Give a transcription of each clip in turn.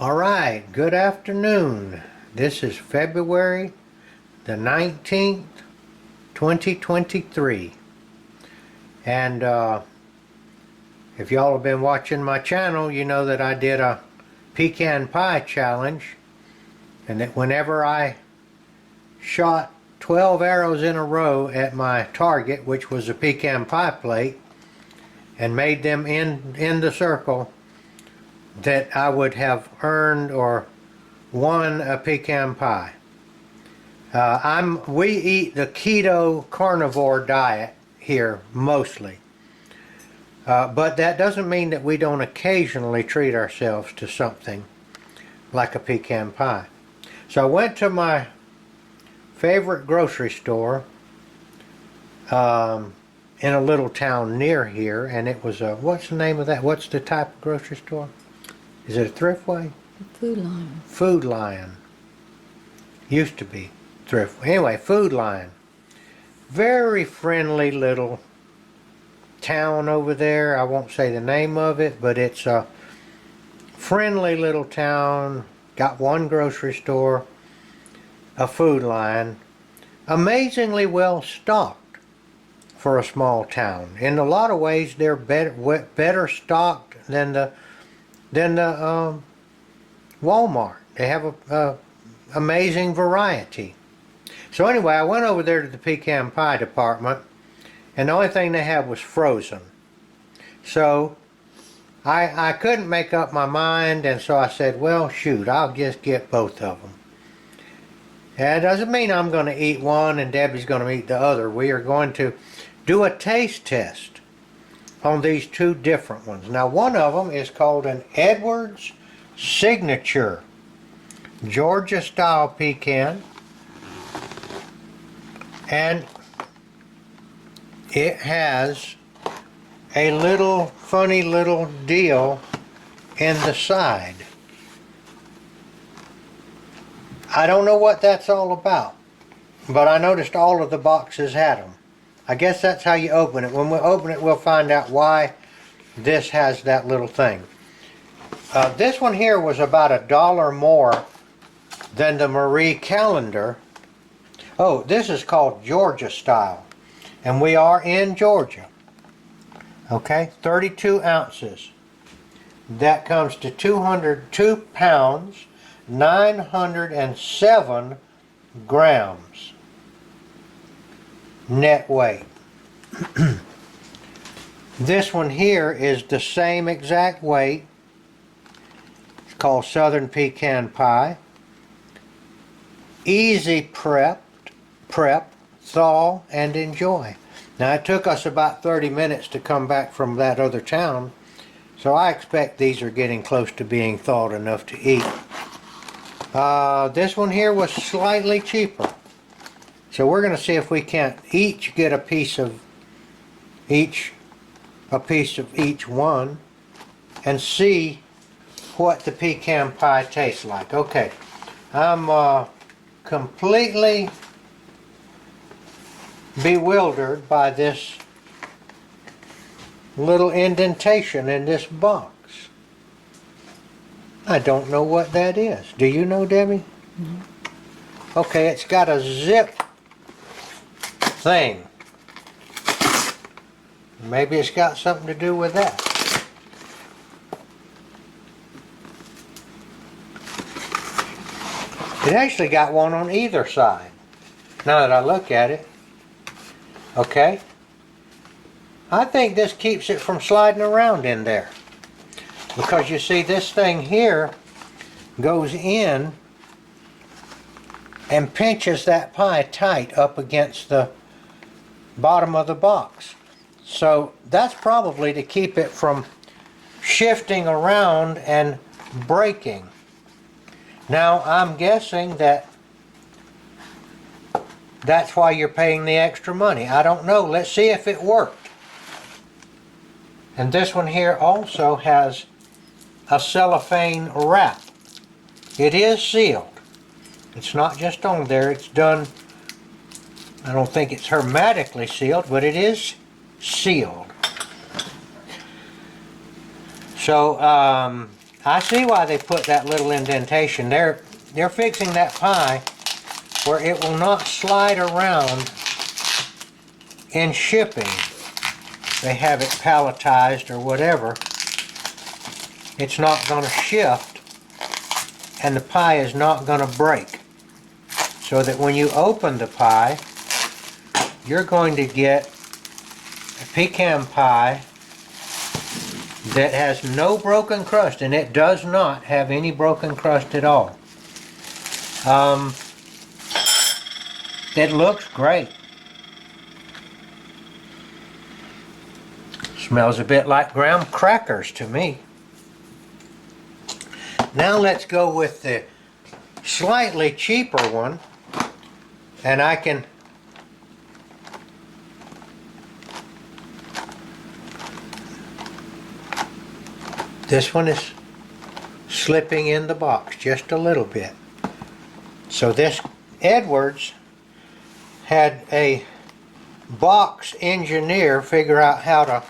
All right, good afternoon. This is February the 19th, 2023. And if y'all have been watching my channel, you know that I did a pecan pie challenge. And that whenever I shot 12 arrows in a row at my target, which was a pecan pie plate, and made them in the circle, that I would have earned or won a pecan pie. We eat the keto carnivore diet here mostly, but that doesn't mean that we don't occasionally treat ourselves to something like a pecan pie. So I went to my favorite grocery store in a little town near here, and it was what's the name of that? What's the type of grocery store? Is it a Thriftway? Food Lion. Food Lion. Used to be Thriftway. Anyway, Food Lion. Very friendly little town over there. I won't say the name of it, but it's a friendly little town. Got one grocery store, a Food Lion. Amazingly well stocked for a small town. In a lot of ways, they're better stocked than the Walmart. They have a amazing variety. So anyway, I went over there to the pecan pie department, and the only thing they had was frozen. So I couldn't make up my mind, and so I said, well, shoot, I'll just get both of them. And it doesn't mean I'm going to eat one and Debbie's going to eat the other. We are going to do a taste test on these two different ones. Now, one of them is called an Edwards Signature Georgia style pecan, and it has a little funny little deal in the side. I don't know what that's all about, but I noticed all of the boxes had them. I guess that's how you open it. When we open it, we'll find out why this has that little thing. This one here was about $1 more than the Marie Callender. Oh, this is called Georgia style, and we are in Georgia. Okay, 32 ounces. That comes to 202 pounds, 907 grams net weight. This one here is the same exact weight. It's called Southern Pecan Pie. Easy prep, thaw, and enjoy. Now it took us about 30 minutes to come back from that other town, so I expect these are getting close to being thawed enough to eat. This one here was slightly cheaper. So we're going to see if we can't each get a piece of each one and see what the pecan pie tastes like. Okay, I'm completely bewildered by this little indentation in this box. I don't know what that is. Do you know, Debbie? Mm-hmm. Okay, it's got a zip thing. Maybe it's got something to do with that. It actually got one on either side, now that I look at it. Okay. I think this keeps it from sliding around in there. Because you see, this thing here goes in and pinches that pie tight up against the bottom of the box. So that's probably to keep it from shifting around and breaking. Now I'm guessing that that's why you're paying the extra money. I don't know. Let's see if it worked. And this one here also has a cellophane wrap. It is sealed. It's not just on there, it's done, I don't think it's hermetically sealed, but it is sealed. So I see why they put that little indentation. They're fixing that pie where it will not slide around in shipping. They have it palletized or whatever. It's not going to shift, and the pie is not going to break. So that when you open the pie, you're going to get a pecan pie that has no broken crust, and it does not have any broken crust at all. It looks great. Smells a bit like graham crackers to me. Now let's go with the slightly cheaper one, and I can this one is slipping in the box just a little bit. So this Edwards had a box engineer figure out how to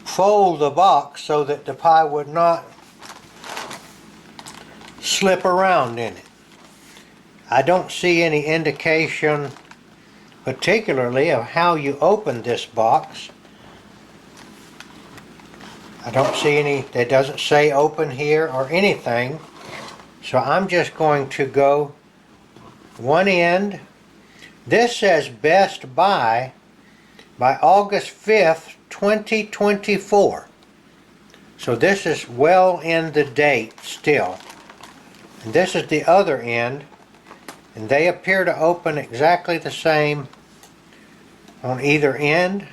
fold the box so that the pie would not slip around in it. I don't see any indication particularly of how you open this box. I don't see any, it doesn't say open here or anything. So I'm just going to go one end. This says Best Buy by August 5th, 2024. So this is well in the date still. And this is the other end, and they appear to open exactly the same on either end.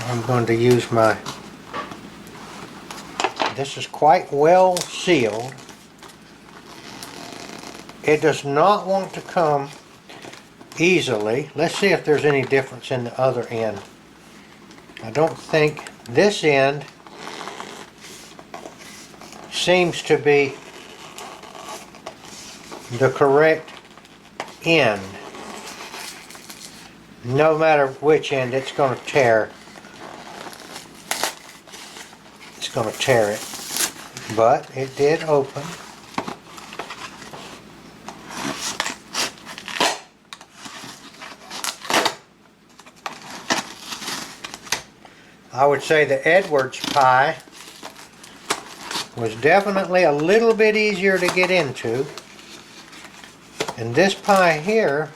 I'm going to use my, this is quite well sealed. It does not want to come easily. Let's see if there's any difference in the other end. I don't think this end seems to be the correct end. No matter which end, it's going to tear. It's going to tear it. But it did open. I would say the Edwards pie was definitely a little bit easier to get into. And this pie here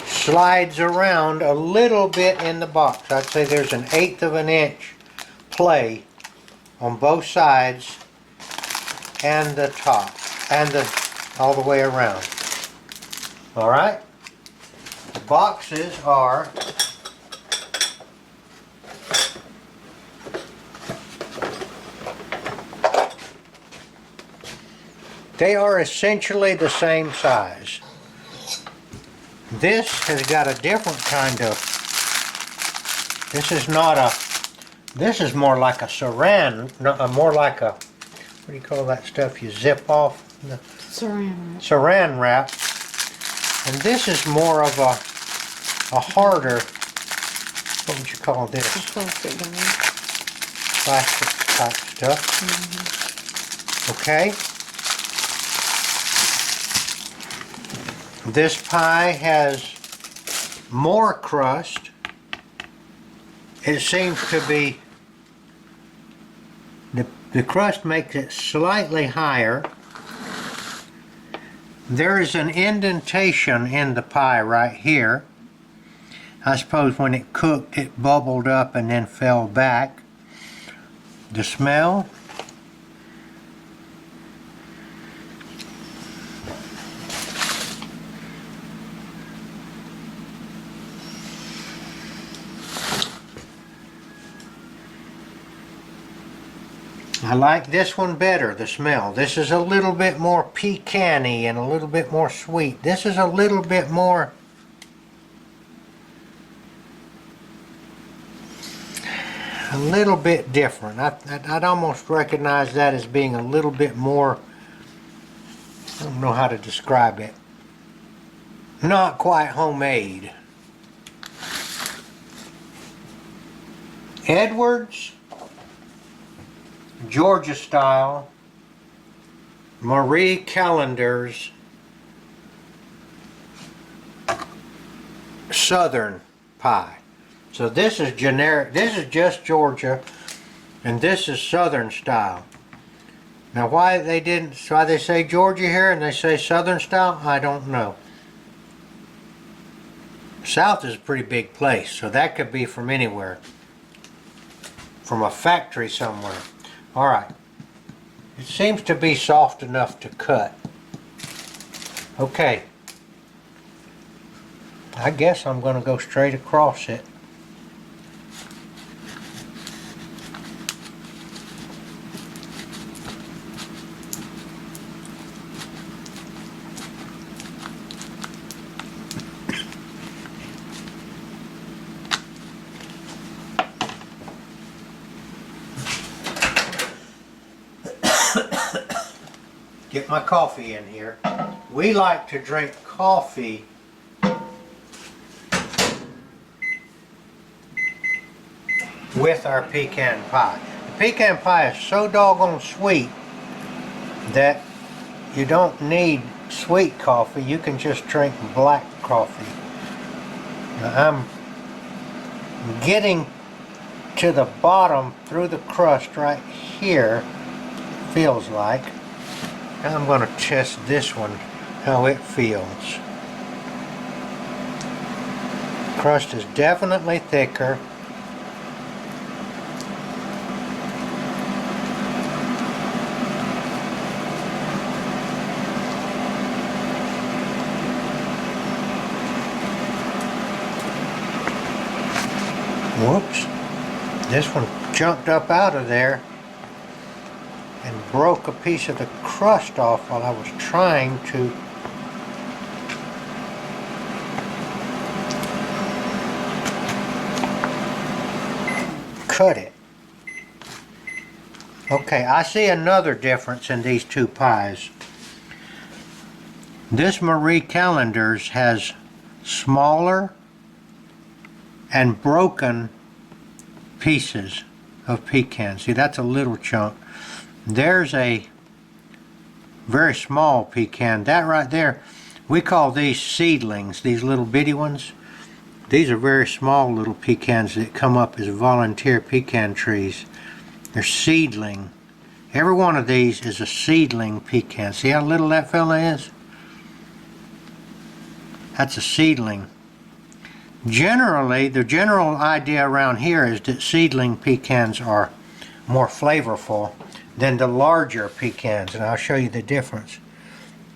slides around a little bit in the box. I'd say there's an 1/8 of an inch play on both sides and the top and all the way around. All right. The boxes are essentially the same size. This has got a different kind of, this is not a, this is more like a saran, more like a, what do you call that stuff you zip off? Saran wrap. And this is more of a harder, what would you call this? Plastic bag. Plastic type stuff. Okay. This pie has more crust. It seems to be, the crust makes it slightly higher. There is an indentation in the pie right here. I suppose when it cooked it bubbled up and then fell back. The smell, I like this one better, the smell. This is a little bit more pecan-y and a little bit more sweet. This is a little bit more different. I'd almost recognize that as being a little bit more, I don't know how to describe it, not quite homemade. Edwards, Georgia style, Marie Callender's Southern pie. So this is generic, this is just Georgia, and this is Southern style. Now why they say Georgia here and they say Southern style, I don't know. South is a pretty big place, so that could be from anywhere. From a factory somewhere. Alright. It seems to be soft enough to cut. Okay. I guess I'm going to go straight across it. Get my coffee in here. We like to drink coffee with our pecan pie. The pecan pie is so doggone sweet that you don't need sweet coffee. You can just drink black coffee. Now I'm getting to the bottom through the crust right here, feels like. Now I'm going to test this one, how it feels. Crust is definitely thicker. Whoops. This one jumped up out of there and broke a piece of the crust off while I was trying to cut it. Okay, I see another difference in these two pies. This Marie Callender's has smaller and broken pieces of pecan. See, that's a little chunk. There's a very small pecan. That right there, we call these seedlings, these little bitty ones. These are very small little pecans that come up as volunteer pecan trees. They're seedling. Every one of these is a seedling pecan. See how little that fella is? That's a seedling. Generally, the general idea around here is that seedling pecans are more flavorful than the larger pecans, and I'll show you the difference.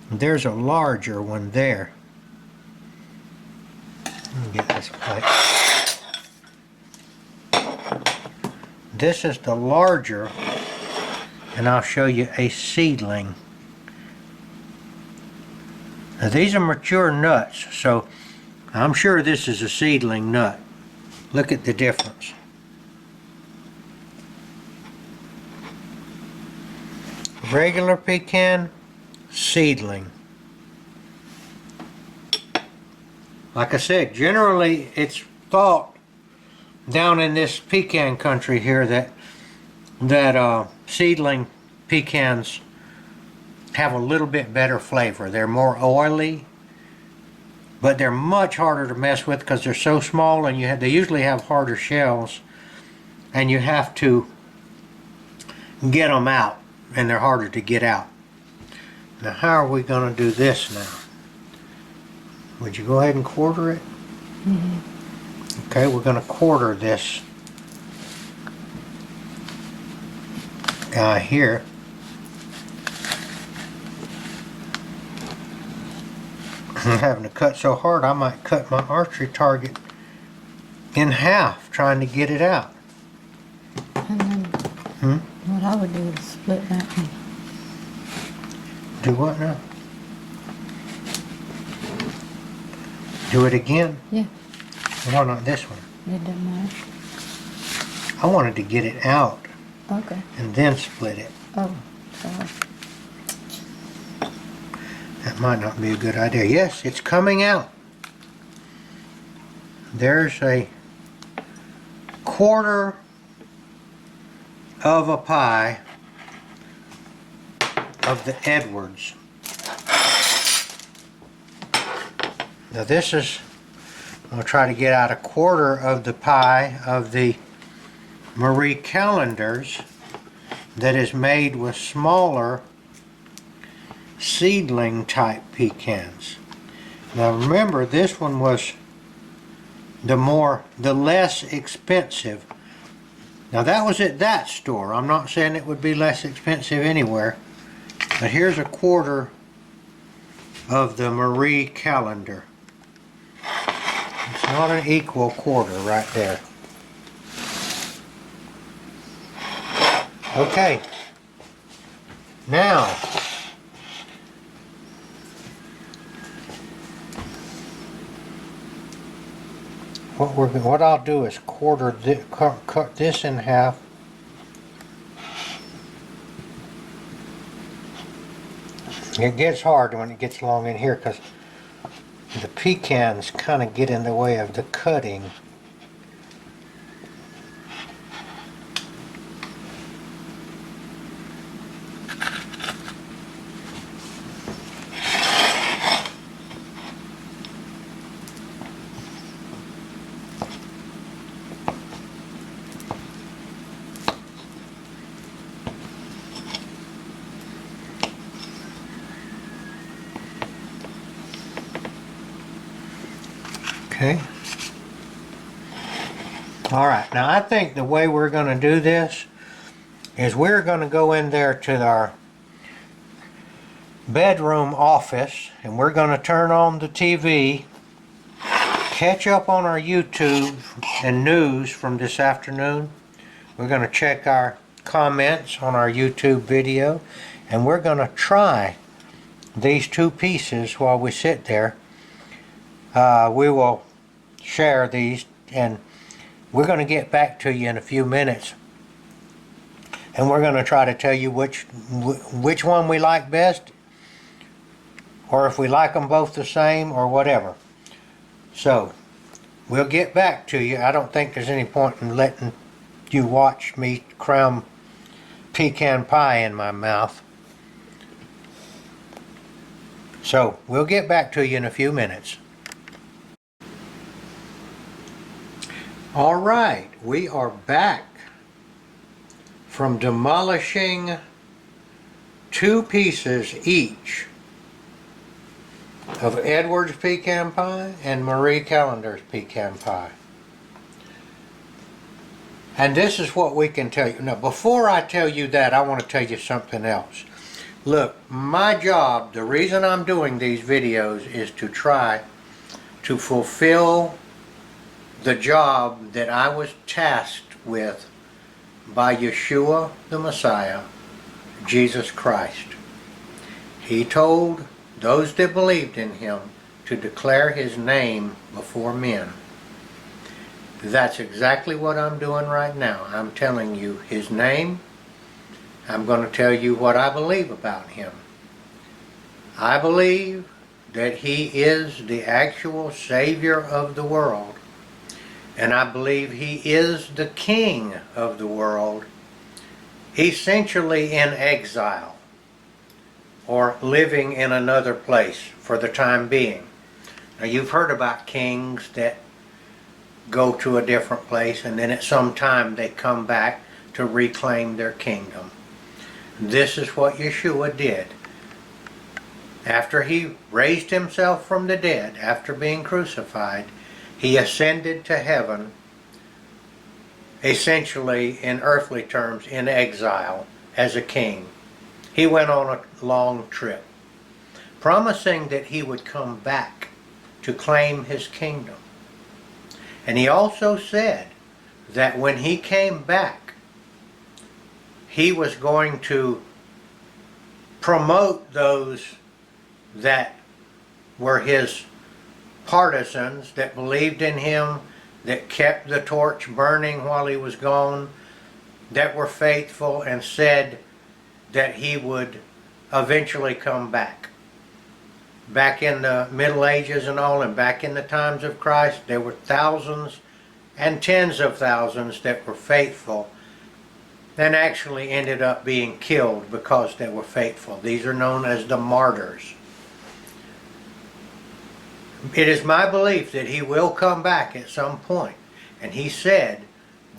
There's a larger one there. Let me get this plate. This is the larger, and I'll show you a seedling. Now these are mature nuts, so I'm sure this is a seedling nut. Look at the difference. Regular pecan, seedling. Like I said, generally it's thought down in this pecan country here that seedling pecans have a little bit better flavor. They're more oily, but they're much harder to mess with because they're so small, and they usually have harder shells, and you have to get them out, and they're harder to get out. Now how are we going to do this now? Would you go ahead and quarter it? Mm-hmm. Okay, we're going to quarter this guy here. I'm having to cut so hard I might cut my archery target in half trying to get it out. And then what I would do is split that one. Do what now? Do it again? Yeah. Why not this one? It doesn't matter. I wanted to get it out. Okay. And then split it. Oh, sorry. That might not be a good idea. Yes, it's coming out. There's a quarter of a pie of the Edwards. Now this is, I'm going to try to get out a quarter of the pie of the Marie Callender's that is made with smaller seedling type pecans. Now remember, this one was the less expensive. Now that was at that store. I'm not saying it would be less expensive anywhere, but here's a quarter of the Marie Callender. It's not an equal quarter right there. Okay, now what I'll do is cut this in half. It gets hard when it gets long in here because the pecans kind of get in the way of the cutting. Okay. All right, now I think the way we're going to do this is we're going to go in there to our bedroom office and we're going to turn on the TV, catch up on our YouTube and news from this afternoon. We're going to check our comments on our YouTube video, and we're going to try these two pieces while we sit there. We will share these, and we're going to get back to you in a few minutes, and we're going to try to tell you which one we like best, or if we like them both the same or whatever. So we'll get back to you. I don't think there's any point in letting you watch me cram pecan pie in my mouth. So we'll get back to you in a few minutes. All right, we are back from demolishing 2 pieces each of Edward's pecan pie and Marie Callender's pecan pie. And this is what we can tell you. Now, before I tell you that, I want to tell you something else. Look, my job, the reason I'm doing these videos is to try to fulfill the job that I was tasked with by Yeshua the Messiah, Jesus Christ. He told those that believed in him to declare his name before men. That's exactly what I'm doing right now. I'm telling you his name. I'm going to tell you what I believe about him. I believe that he is the actual Savior of the world. And I believe he is the King of the world, essentially in exile, or living in another place for the time being. Now you've heard about kings that go to a different place and then at some time they come back to reclaim their kingdom. This is what Yeshua did. After he raised himself from the dead, after being crucified, he ascended to heaven, essentially in earthly terms in exile as a king. He went on a long trip, promising that he would come back to claim his kingdom. And he also said that when he came back, he was going to promote those that were his partisans, that believed in him, that kept the torch burning while he was gone, that were faithful, and said that he would eventually come back. Back in the Middle Ages and all, and back in the times of Christ, there were thousands and tens of thousands that were faithful and actually ended up being killed because they were faithful. These are known as the martyrs. It is my belief that he will come back at some point, and he said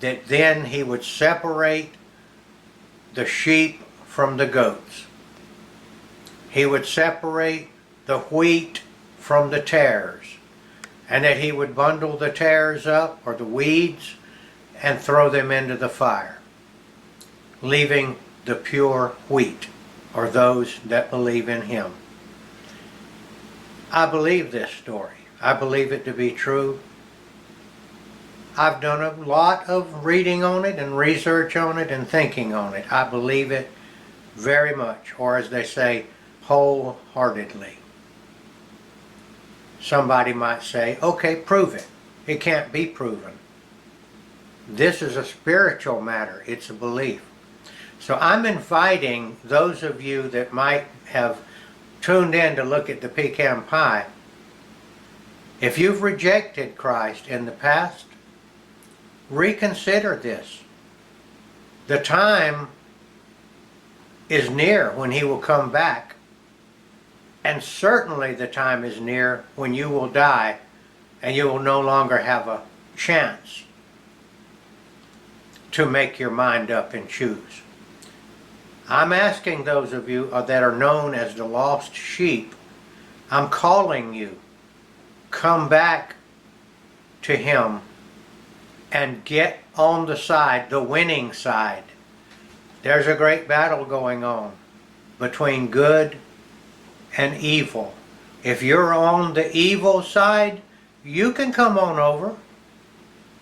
that then he would separate the sheep from the goats. He would separate the wheat from the tares, and that he would bundle the tares up, or the weeds, and throw them into the fire, leaving the pure wheat, or those that believe in him. I believe this story. I believe it to be true. I've done a lot of reading on it and research on it and thinking on it. I believe it very much, or as they say, wholeheartedly. Somebody might say, okay, prove it. It can't be proven. This is a spiritual matter. It's a belief. So I'm inviting those of you that might have tuned in to look at the pecan pie. If you've rejected Christ in the past, reconsider this. The time is near when he will come back, and certainly the time is near when you will die and you will no longer have a chance to make your mind up and choose. I'm asking those of you that are known as the lost sheep, I'm calling you, come back to him and get on the side, the winning side. There's a great battle going on between good and evil. If you're on the evil side, you can come on over.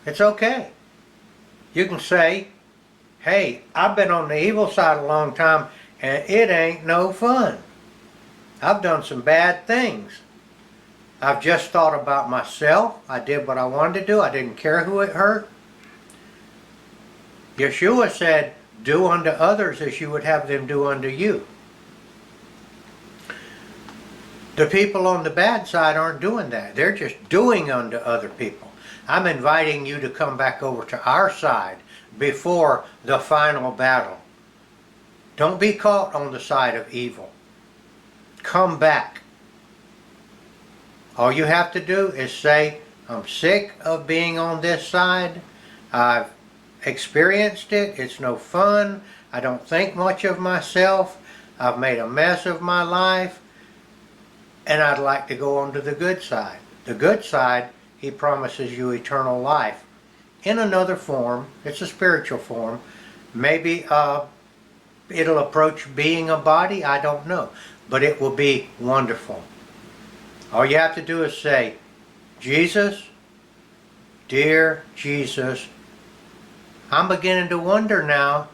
It's okay. You can say, hey, I've been on the evil side a long time and it ain't no fun. I've done some bad things. I've just thought about myself. I did what I wanted to do. I didn't care who it hurt. Yeshua said, do unto others as you would have them do unto you. The people on the bad side aren't doing that. They're just doing unto other people. I'm inviting you to come back over to our side before the final battle. Don't be caught on the side of evil. Come back. All you have to do is say, I'm sick of being on this side. I've experienced it. It's no fun. I don't think much of myself. I've made a mess of my life. And I'd like to go on to the good side. The good side, he promises you eternal life in another form. It's a spiritual form. Maybe it'll approach being a body. I don't know. But it will be wonderful. All you have to do is say, Jesus, dear Jesus, I'm beginning to wonder now,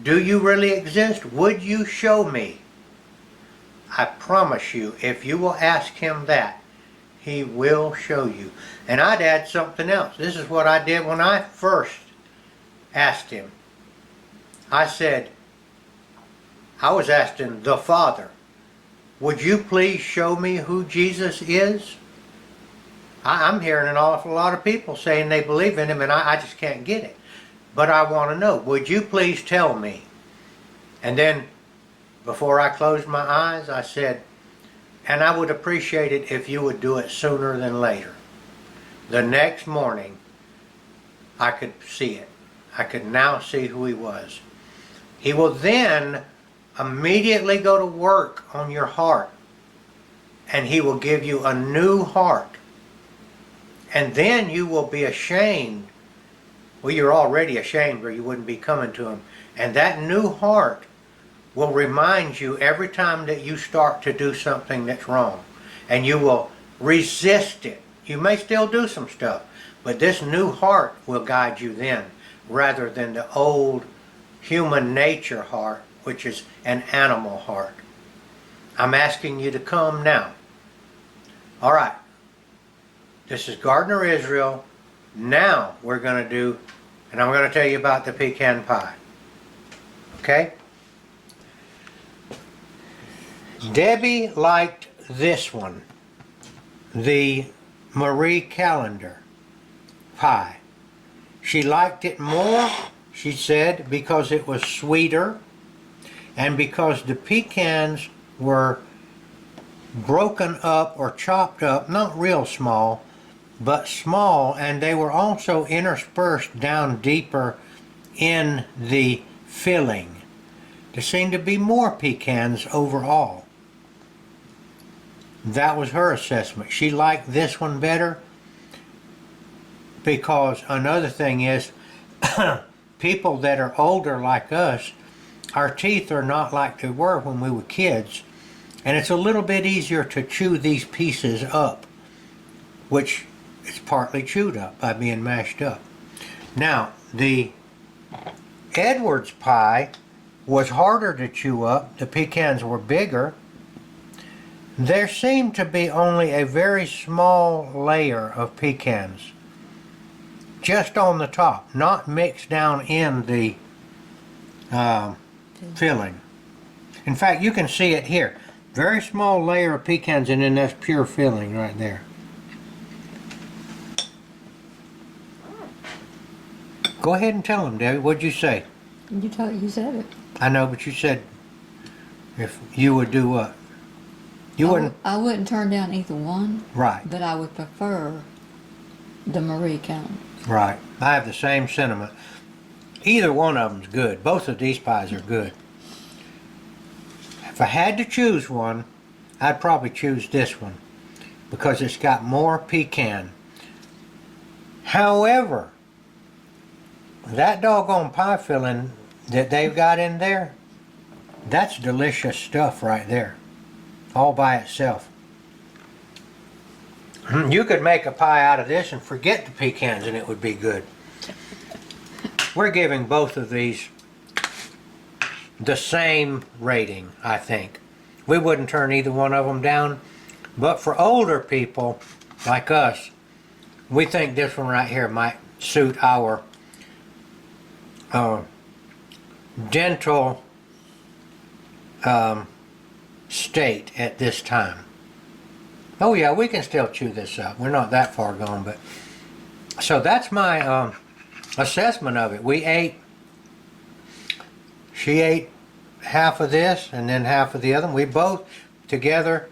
do you really exist? Would you show me? I promise you, if you will ask him that, he will show you. And I'd add something else. This is what I did when I first asked him. I said, I was asking the Father, would you please show me who Jesus is? I'm hearing an awful lot of people saying they believe in him, and I just can't get it. But I want to know, would you please tell me? And then, before I closed my eyes, I said, and I would appreciate it if you would do it sooner than later. The next morning, I could see it. I could now see who he was. He will then immediately go to work on your heart, and he will give you a new heart. And then you will be ashamed. Well, you're already ashamed or you wouldn't be coming to him. And that new heart will remind you every time that you start to do something that's wrong. And you will resist it. You may still do some stuff, but this new heart will guide you then, rather than the old human nature heart, which is an animal heart. I'm asking you to come now. All right. This is Gardner Israel. Now we're going to do, and I'm going to tell you about the pecan pie. Okay? Debbie liked this one, the Marie Callender pie. She liked it more she said, because it was sweeter and because the pecans were broken up or chopped up, not real small, but small, and they were also interspersed down deeper in the filling. There seemed to be more pecans overall. That was her assessment. She liked this one better because another thing is people that are older like us, our teeth are not like they were when we were kids, and it's a little bit easier to chew these pieces up, which is partly chewed up by being mashed up. Now, the Edwards pie was harder to chew up. The pecans were bigger. There seemed to be only a very small layer of pecans just on the top, not mixed down in the filling. In fact, you can see it here. Very small layer of pecans, and then that's pure filling right there. Go ahead and tell them, Debbie. What'd you say? You said it. I know, but you said if you would do what? You wouldn't. I wouldn't turn down either one. Right. But I would prefer the Marie Calendar. Right. I have the same sentiment. Either one of them's good. Both of these pies are good. If I had to choose one, I'd probably choose this one because it's got more pecan. However, that doggone pie filling that they've got in there, that's delicious stuff right there, all by itself. You could make a pie out of this and forget the pecans and it would be good. We're giving both of these the same rating, I think. We wouldn't turn either one of them down, but for older people like us, we think this one right here might suit our dental state at this time. Oh yeah, we can still chew this up. We're not that far gone, but so that's my assessment of it. She ate half of this and then half of the other. We both together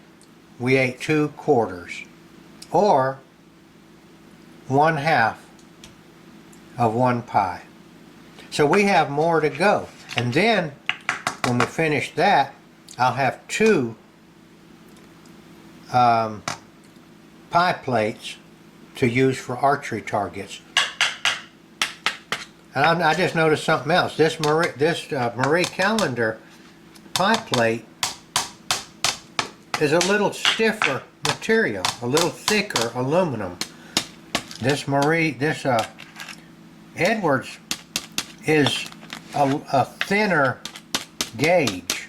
we ate 2/4 or 1/2 of one pie. So we have more to go. And then when we finish that, I'll have 2 pie plates to use for archery targets. And I just noticed something else. This Marie Calendar pie plate is a little stiffer material, a little thicker aluminum. This Edwards is a thinner gauge.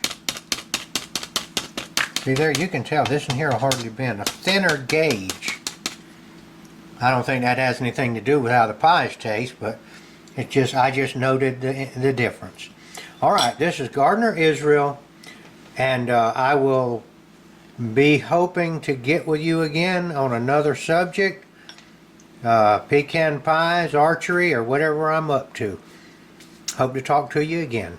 See there, you can tell this in here will hardly bend. A thinner gauge. I don't think that has anything to do with how the pies taste, but I just noted the difference. All right, this is Gardener Israel, and I will be hoping to get with you again on another subject, pecan pies, archery, or whatever I'm up to. Hope to talk to you again.